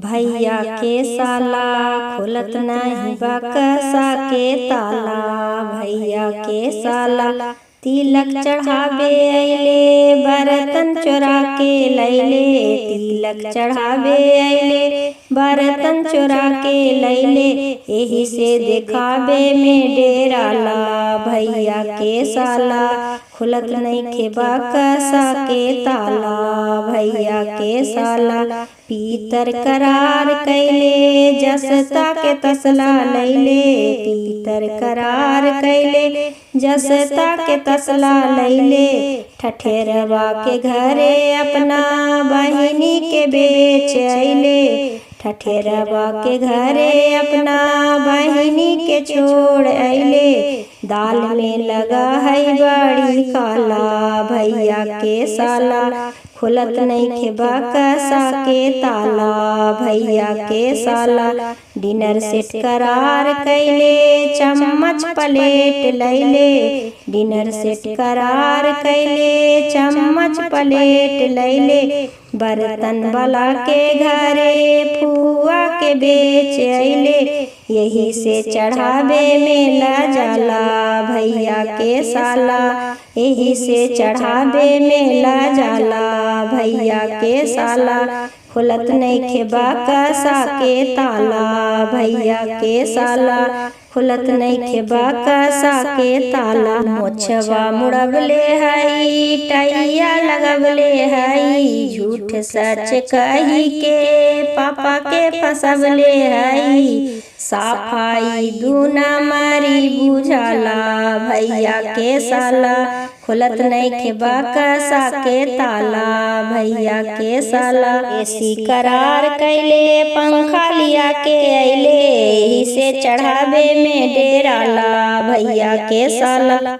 भैया के साला खोलत नाही बकसा के ताला। भैया के साला तिलक चढ़ावे अइले, बर्तन चोरा के लैले। तिलक चढ़ावे अइले, बर्तन चोरा के लैले। एही से देखावे में डेराला। भैया के साला खुलत नइखे बकसा के ताला। भैया के साला पीतर करार कैले, जसता के तसला लैले। पीतर करार कैले, जसता के तसला लैले। ठठेरवा के घरे अपना बहिनी के बेच अइले। ठठेरवा के घरे अपना बहिनी के छोड़ अइले। दाल में लगा है बड़ी काला। भैया के साला खुलत नइखे बकसा के ताला। भैया के साला डिनर सेट करार कैले, चम्मच प्लेट लैले। डिनर सेट करार कैले, चम्मच प्लेट लैले। बर्तन वाला के घरे फुआ के बेच अइले। यही से चढ़ावे में ला जाला। भैया के साला यही से चढ़ावे में ला जाला। भैया के साला खुलत नइखे बकसा के ताला। भैया के साला खुलत नइखे बकसा के ताला। मोछवा मुड़वले हई, टैया लगवले हई। झूठ सच कही के पापा के फसवले हई। सफाई दूना मारी बुझाला। भैया के साला खुलत नइखे बकसा के ताला। भैया के साला एसी करार कैले, पंखा लिया के अइले। एही से चढ़ावे में डेराला। भैया के साला।